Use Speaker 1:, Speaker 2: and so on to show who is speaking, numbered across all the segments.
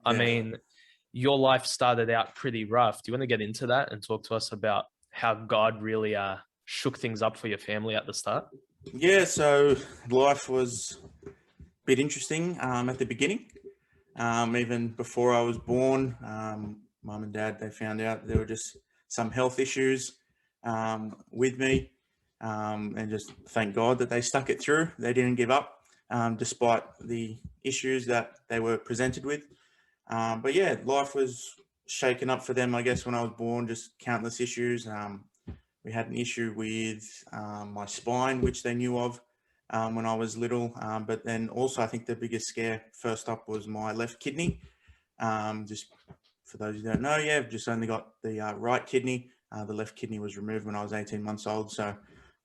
Speaker 1: I
Speaker 2: Yeah.
Speaker 1: mean, your life started out pretty rough. Do you want to get into that and talk to us about how God really shook things up for your family at the start?
Speaker 2: Yeah, so life was a bit interesting at the beginning. Even before I was born, mum and dad, they found out there were just some health issues with me. And just thank God that they stuck it through. They didn't give up despite the issues that they were presented with. But yeah, life was shaken up for them, I guess, when I was born, just countless issues. We had an issue with my spine, which they knew of when I was little. But then also, I think the biggest scare first up was my left kidney. Just for those who don't know, yeah, I've just only got the right kidney. The left kidney was removed when I was 18 months old. So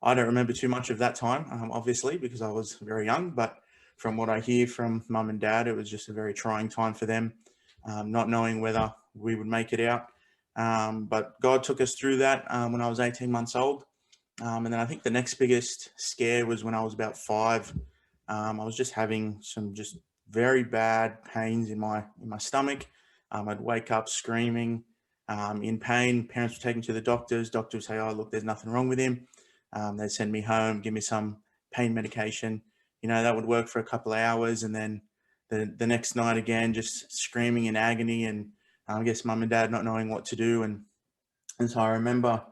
Speaker 2: I don't remember too much of that time, obviously, because I was very young. But from what I hear from mum and dad, it was just a very trying time for them, not knowing whether we would make it out. But God took us through that when I was 18 months old. And then I think the next biggest scare was when I was about 5. I was just having some just very bad pains in my stomach. I'd wake up screaming in pain. Parents would take me to the doctors. Doctors would say, "Oh, look, there's nothing wrong with him." They'd send me home, give me some pain medication. That would work for a couple of hours, and then the next night again, just screaming in agony, and I guess mum and dad not knowing what to do. And so I remember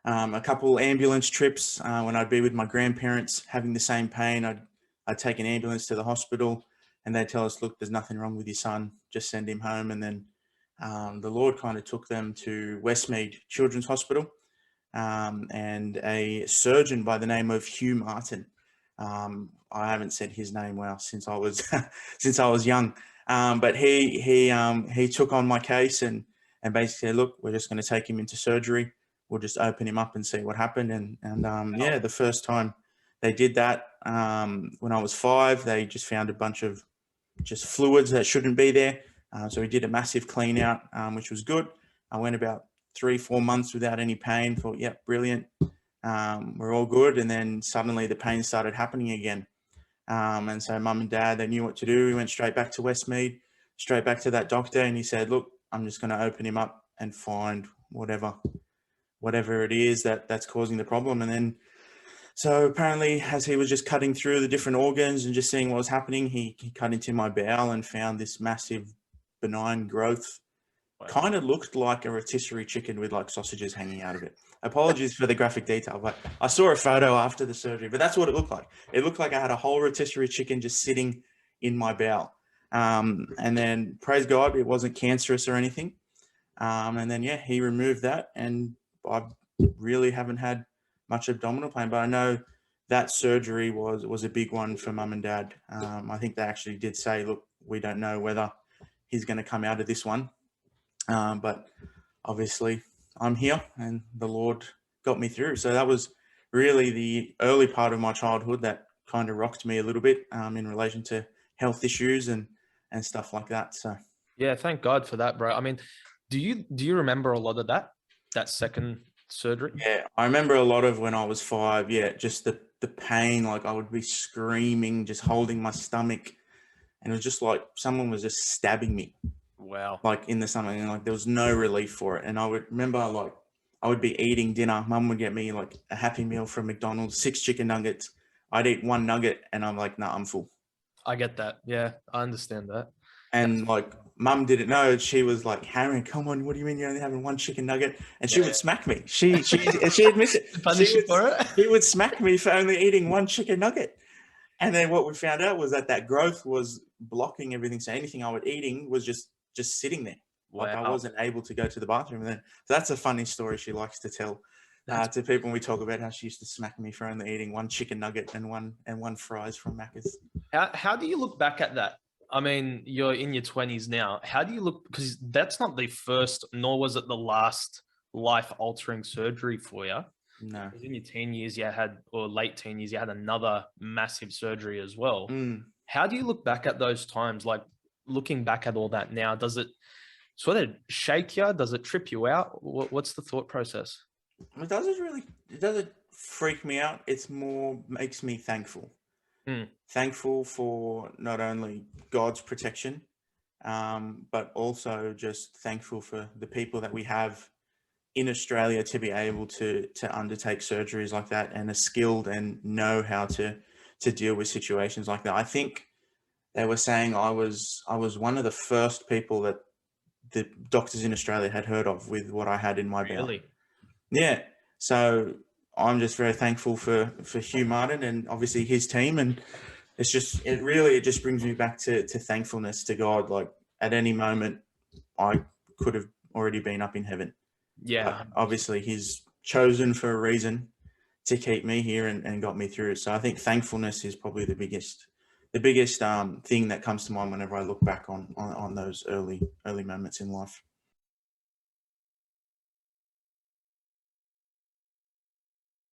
Speaker 2: a couple ambulance trips when I'd be with my grandparents having the same pain. I'd take an ambulance to the hospital, and they'd tell us, "Look, there's nothing wrong with your son. Just send him home." And then the Lord kind of took them to Westmead Children's Hospital, and a surgeon by the name of Hugh Martin. I haven't said his name well since I was since I was young, but he took on my case and basically said, "Look, we're just going to take him into surgery. We'll just open him up and see what happened." And yeah, the first time they did that when I was 5, they just found a bunch of just fluids that shouldn't be there. So we did a massive clean out, which was good. I went about 3-4 months without any pain. Thought, yep, brilliant. We're all good. And then suddenly the pain started happening again. And so mum and dad, they knew what to do. We went straight back to Westmead, straight back to that doctor. And he said, "Look, I'm just going to open him up and find whatever it is that's causing the problem." And then, so apparently, as he was just cutting through the different organs and just seeing what was happening, he cut into my bowel and found this massive benign growth.
Speaker 1: Wow.
Speaker 2: Kind of looked like a rotisserie chicken with like sausages hanging out of it. Apologies for the graphic detail, but I saw a photo after the surgery, but that's what it looked like. It looked like I had a whole rotisserie chicken just sitting in my bowel. And then, praise God, it wasn't cancerous or anything. And then, yeah, he removed that, and I really haven't had much abdominal pain. But I know that surgery was a big one for mum and dad. I think they actually did say, "Look, we don't know whether he's going to come out of this one." But obviously, I'm here, and the Lord got me through. So that was really the early part of my childhood that kind of rocked me a little bit in relation to health issues and stuff like that. So
Speaker 1: Yeah, thank God for that, bro. I mean, do you remember a lot of that second surgery?
Speaker 2: yeah, I remember a lot of when I was 5. Yeah, just the pain. Like I would be screaming, just holding my stomach, and it was just like someone was just stabbing me,
Speaker 1: Wow.
Speaker 2: like in the stomach, and like there was no relief for it. And I would remember like I would be eating dinner. Mum would get me like a Happy Meal from McDonald's, 6 chicken nuggets. I'd eat 1 nugget, and I'm like, "Nah, I'm full."
Speaker 1: I get that. Yeah, I understand that. That's
Speaker 2: And like mum didn't know. She was like hammering, "Come on, what do you mean you're only having 1 chicken nugget?" And she
Speaker 1: yeah.
Speaker 2: would smack me. She admits it.
Speaker 1: To punish you for it.
Speaker 2: She would smack me for only eating 1 chicken nugget. And then what we found out was that growth was blocking everything. So anything I was eating was just sitting there. Like I
Speaker 1: Wow.
Speaker 2: wasn't able to go to the bathroom. And then so that's a funny story she likes to tell
Speaker 1: That's
Speaker 2: to people when we talk about how she used to smack me for only eating 1 chicken nugget and one fries from Macca's.
Speaker 1: how do you look back at that? I mean, you're in your 20s now. How do you look? Because that's not the first, nor was it the last life altering surgery for you.
Speaker 2: No.
Speaker 1: Because in your teen years, you had, or late teen years, you had another massive surgery as well.
Speaker 2: Mm.
Speaker 1: How do you look back at those times? Like looking back at all that now, does it sort of shake you? Does it trip you out? What's the thought process?
Speaker 2: It doesn't freak me out. It's more makes me thankful.
Speaker 1: Hmm.
Speaker 2: Thankful for not only God's protection, but also just thankful for the people that we have in Australia to be able to undertake surgeries like that and are skilled and know how to deal with situations like that. I think they were saying I was one of the first people that the doctors in Australia had heard of with what I had in my belly.
Speaker 1: Really?
Speaker 2: Yeah. So I'm just very thankful for Hugh Martin and obviously his team. And it's just, it just brings me back to thankfulness to God. Like at any moment, I could have already been up in heaven.
Speaker 1: Yeah.
Speaker 2: But obviously he's chosen for a reason to keep me here and got me through it. So I think thankfulness is probably the biggest thing that comes to mind whenever I look back on those early moments in life.